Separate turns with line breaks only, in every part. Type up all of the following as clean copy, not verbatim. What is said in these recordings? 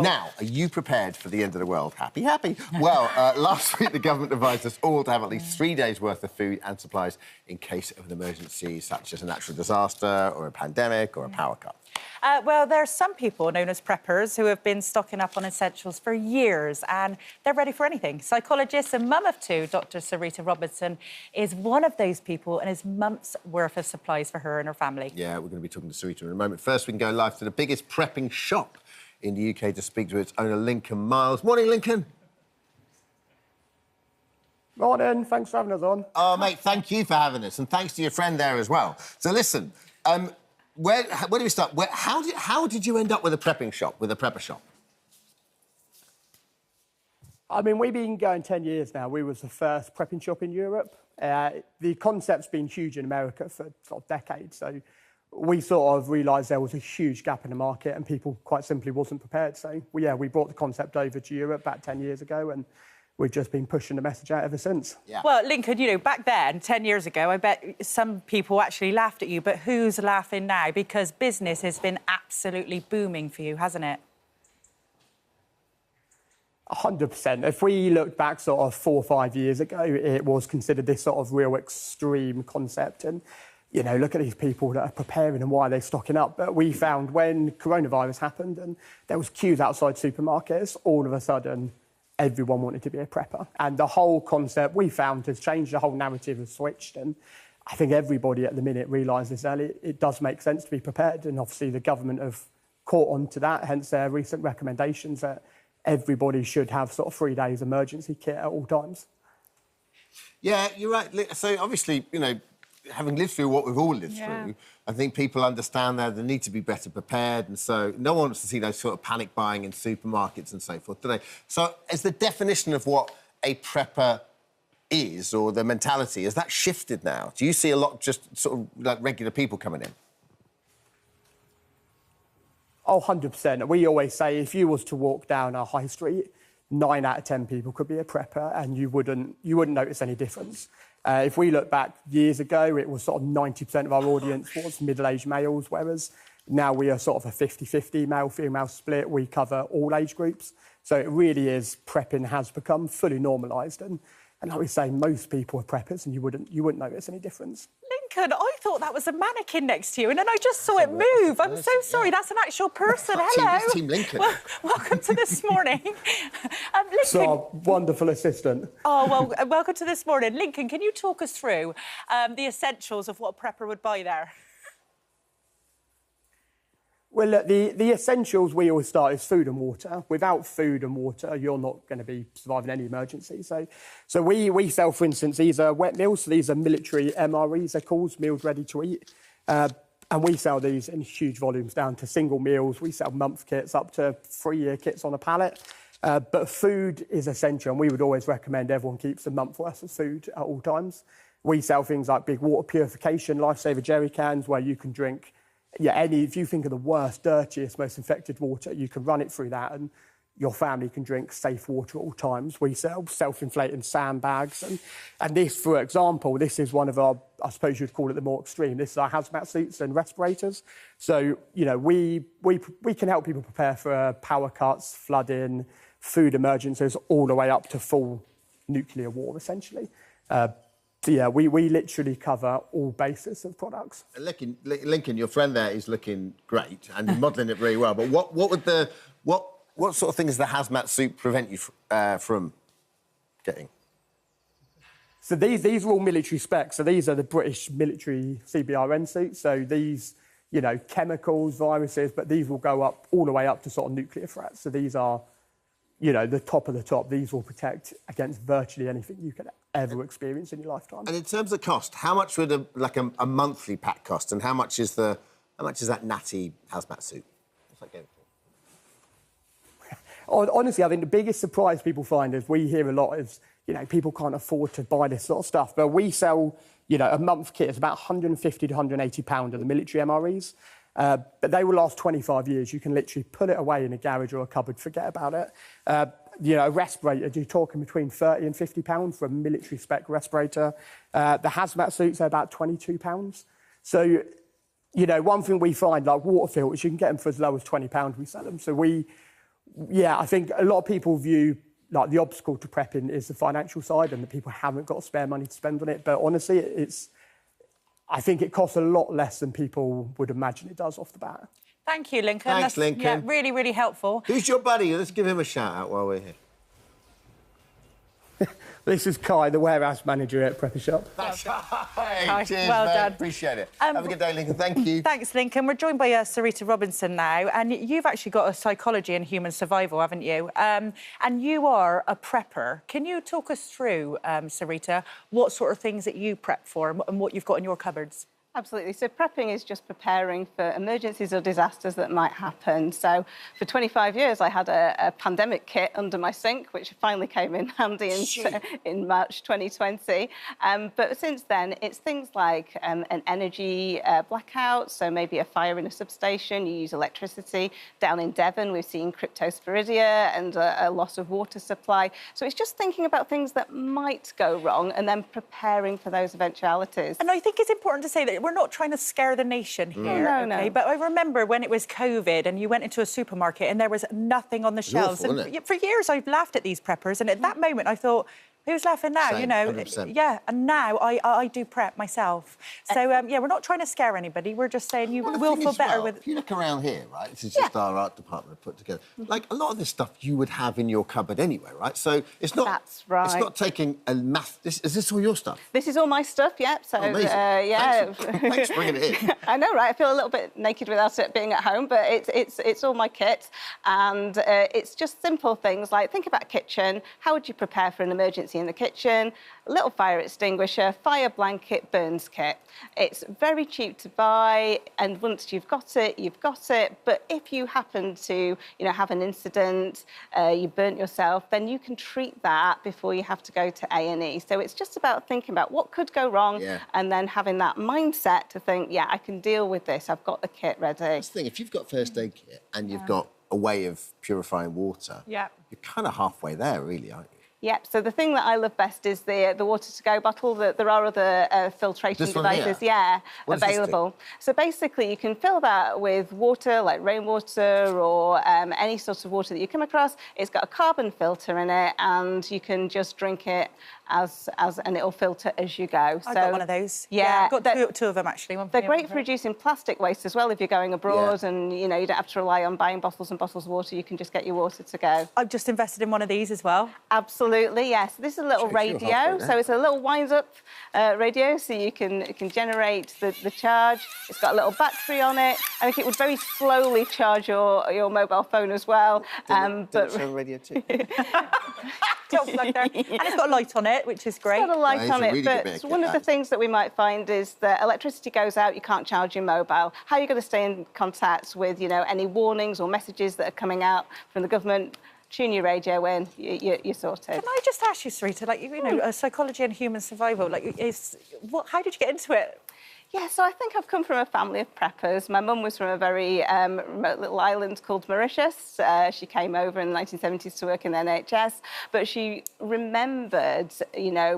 Now, are you prepared for the end of the world? Happy, happy. Well, last week the government advised us all to have at least 3 days' worth of food and supplies in case of an emergency, such as a natural disaster or a pandemic or a power cut.
Well, there are some people known as preppers who have been stocking up on essentials for years and they're ready for anything. Psychologist and mum of two, Dr Sarita Robinson, is one of those people and has months' worth of supplies for her and her family. Yeah, we're going to be talking to Sarita in a moment. First, we can go live to the biggest prepping shop in the UK to speak to its owner, Lincoln Miles. Morning, Lincoln.
Morning, thanks for having us on.
Oh, mate, thank you for having us, and thanks to your friend there as well. So, listen, where do we start? How did you end up with a prepping shop, with a prepper shop?
I mean, we've been going 10 years now. We was the first prepping shop in Europe. The concept's been huge in America for sort of decades, so we sort of realised there was a huge gap in the market and people quite simply wasn't prepared. So, we brought the concept over to Europe about 10 years ago and we've just been pushing the message out ever since.
Yeah.
Well, Lincoln, you know, back then, 10 years ago, I bet some people actually laughed at you, but who's laughing now? Because business has been absolutely booming for you, hasn't it?
100%. If we look back sort of 4 or 5 years ago, it was considered this sort of real extreme concept. And, you know, look at these people that are preparing and why they're stocking up. But we found when coronavirus happened and there was queues outside supermarkets, all of a sudden, everyone wanted to be a prepper. And the whole concept we found has changed, the whole narrative has switched. And I think everybody at the minute realises that it does make sense to be prepared. And obviously the government have caught on to that, hence their recent recommendations that everybody should have sort of 3 days emergency kit at all times.
Yeah, you're right. So obviously, you know, having lived through what we've all lived through, I think people understand that they need to be better prepared, and so no one wants to see those sort of panic buying in supermarkets and so forth today. So is the definition of what a prepper is, or the mentality, has that shifted now? Do you see a lot just sort of like regular people coming in?
Oh, 100%. We always say if you was to walk down our high street, 9 out of 10 people could be a prepper and you wouldn't notice any difference. If we look back years ago, it was sort of 90% of our audience was middle-aged males, whereas now we are sort of a 50-50 male-female split. We cover all age groups. So it really is, prepping has become fully normalised. And like we say, most people are preppers and you wouldn't notice any difference.
Lincoln, I thought that was a mannequin next to you, and then I just saw it move. I'm so sorry, that's an actual person. Hello.
Team Lincoln.
Well, welcome to This Morning. Lincoln...
So our wonderful assistant.
Oh, well, welcome to This Morning. Lincoln, can you talk us through the essentials of what a prepper would buy there?
Well, look, the essentials we always start is food and water. Without food and water, you're not going to be surviving any emergency. So we sell, for instance, these are wet meals. So these are military MREs, they're called, meals ready to eat. And we sell these in huge volumes down to single meals. We sell month kits up to 3-year kits on a pallet. But food is essential, and we would always recommend everyone keeps a month worth of food at all times. We sell things like big water purification, lifesaver jerry cans, where you can drink... if you think of the worst, dirtiest, most infected water, you can run it through that and your family can drink safe water at all times. We sell self-inflating sandbags. And this, for example, this is one of our, I suppose you'd call it the more extreme, this is our hazmat suits and respirators. So, you know, we can help people prepare for power cuts, flooding, food emergencies, all the way up to full nuclear war, essentially. So, yeah, we literally cover all bases of products.
Lincoln, your friend there is looking great and modelling it very well. But what sort of things does the hazmat suit prevent you from getting?
So these are all military specs. So these are the British military CBRN suits. So these, you know, chemicals, viruses, but these will go up all the way up to sort of nuclear threats. So these are, you know, the top of the top. These will protect against virtually anything you could ever experience in your lifetime.
And in terms of cost, how much would a monthly pack cost, and how much is that natty hazmat suit? What's that going for?
Honestly, I think the biggest surprise people find is we hear a lot is, you know, people can't afford to buy this sort of stuff, but we sell, you know, a month kit is about £150 to £180 of the military MREs. But they will last 25 years. You can literally put it away in a garage or a cupboard, forget about it. You know, a respirator, you're talking between £30 and £50 for a military spec respirator. The hazmat suits are about £22. So, you know, one thing we find, like water filters, you can get them for as low as £20, we sell them. So we Yeah, I think a lot of people view like the obstacle to prepping is the financial side and that people haven't got spare money to spend on it. But honestly, I think it costs a lot less than people would imagine it does off the bat.
Thank you, Lincoln.
Thanks,
That's,
Lincoln.
Yeah, really, really helpful.
Who's your buddy? Let's give him a shout out while we're here.
This is Kai, the warehouse manager at Prepper Shop.
That's right. Cheers,
well
mate.
done.
Appreciate it. Have a good day, Lincoln. Thank you.
Thanks, Lincoln. We're joined by Sarita Robinson now, and you've actually got a psychology and human survival, haven't you? And you are a prepper. Can you talk us through, Sarita, what sort of things that you prep for and what you've got in your cupboards?
Absolutely. So prepping is just preparing for emergencies or disasters that might happen. So for 25 years, I had a pandemic kit under my sink, which finally came in handy in March 2020. But since then, it's things like an energy blackout. So maybe a fire in a substation, you use electricity. Down in Devon, we've seen cryptosporidia and a loss of water supply. So it's just thinking about things that might go wrong and then preparing for those eventualities.
And I think it's important to say that we're not trying to scare the nation here,
No.
But I remember when it was COVID and you went into a supermarket and there was nothing on the shelves.
Awful,
and
isn't it?
for years I've laughed at these preppers, and at that moment I thought, who's laughing now?
Same,
you know,
100%.
yeah. And now I do prep myself. So yeah, we're not trying to scare anybody. We're just saying you will feel better with.
If you look around here, right, this is just our art department put together. Like a lot of this stuff you would have in your cupboard anyway, right? So it's not.
That's right.
It's not taking a math. Is this all your stuff?
This is all my stuff, yeah. So,
Amazing.
yeah.
Thanks for bringing it in.
I know, right? I feel a little bit naked without it being at home, but it's all my kit. And it's just simple things like, think about kitchen. How would you prepare for an emergency in the kitchen? A little fire extinguisher, fire blanket, burns kit. It's very cheap to buy, and once you've got it, you've got it. But if you happen to, have an incident, you burnt yourself, then you can treat that before you have to go to A&E. So it's just about thinking about what could go wrong, and then having that mindset to think, yeah, I can deal with this. I've got the kit ready.
That's the thing. If you've got first aid kit and you've got a way of purifying water, you're kind of halfway there, really, aren't you?
Yep, so the thing that I love best is the water-to-go bottle. There are other filtration devices, available. So basically, you can fill that with water, like rainwater or any sort of water that you come across. It's got a carbon filter in it, and you can just drink it and it'll filter as you go.
I got one of those.
Yeah,
I've got two of them actually.
They're great for reducing plastic waste as well if you're going abroad, and you don't have to rely on buying bottles and bottles of water. You can just get your water to go.
I've just invested in one of these as well.
Absolutely, yes. This is a little radio, so it's a little wind-up radio, so you can generate the charge. It's got a little battery on it. I think it would very slowly charge your mobile phone as well.
But radio too.
And it's got a light on it, which is great.
It's got a light on it, really but one of the things that we might find is that electricity goes out, you can't charge your mobile. How are you going to stay in contact with, any warnings or messages that are coming out from the government? Tune your radio in, you're sorted.
Can I just ask you, Sarita, psychology and human survival, how did you get into it?
Yeah, so I think I've come from a family of preppers. My mum was from a very remote little island called Mauritius. She came over in the 1970s to work in the NHS, but she remembered,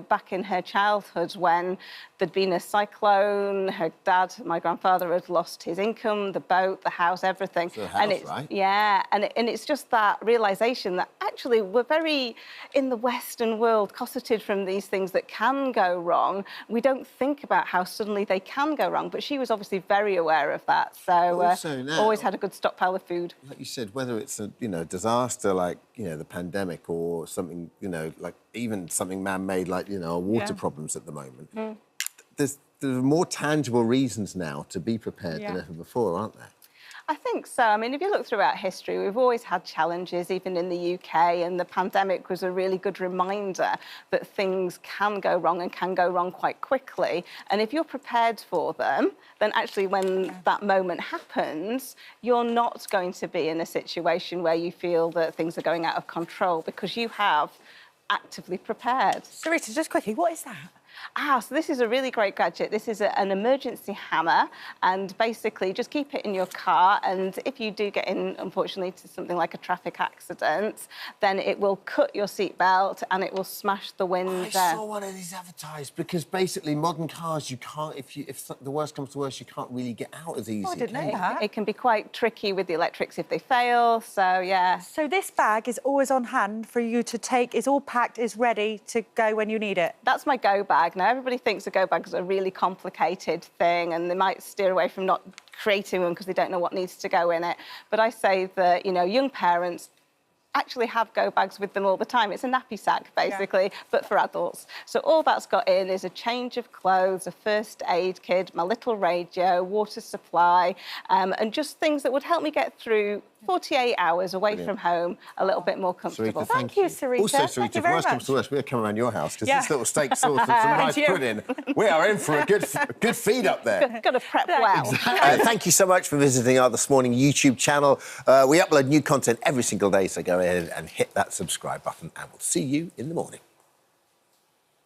back in her childhood when there'd been a cyclone, her dad, my grandfather, had lost his income, the boat, the house, everything.
So house, right?
Yeah, and it's just that realisation that actually we're very, in the Western world, cosseted from these things that can go wrong. We don't think about how suddenly they can go wrong, but she was obviously very aware of that. So
also now,
always had a good stockpile of food.
Like you said, whether it's a disaster like the pandemic or something like even something man-made like our water problems at the moment. There's more tangible reasons now to be prepared than ever before, aren't there?
I think so. I mean, if you look throughout history, we've always had challenges, even in the UK, and the pandemic was a really good reminder that things can go wrong and can go wrong quite quickly. And if you're prepared for them, then actually when that moment happens, you're not going to be in a situation where you feel that things are going out of control because you have actively prepared.
Sarita, just quickly, what is that?
So this is a really great gadget. This is an emergency hammer, and basically just keep it in your car, and if you do get in, unfortunately, to something like a traffic accident, then it will cut your seatbelt and it will smash the window.
I saw one of these advertised, because basically modern cars, you can't, if the worst comes to worst, you can't really get out as easy.
I didn't know that.
It can be quite tricky with the electrics if they fail, so yeah.
So this bag is always on hand for you to take, is all packed, is ready to go when you need it?
That's my go bag. Now, everybody thinks a go bag is a really complicated thing, and they might steer away from not creating one because they don't know what needs to go in it. But I say that, you know, young parents actually have go bags with them all the time. It's a nappy sack, basically, but for adults. So all that's got in is a change of clothes, a first aid kit, my little radio, water supply, and just things that would help me get through 48 hours away from home a little bit more comfortable.
Sarita,
Thank you, Sarita.
Also,
Thank
Sarita,
you
if
very
worst comes
much.
to worst, we'll come around your house, because
Yeah.
this little steak sauce and some nice
you.
pudding, we are in for a good feed up there.
Got to prep well.
Thank you so much for visiting our This Morning YouTube channel. We upload new content every single day, so go ahead and hit that subscribe button, and we'll see you in the morning.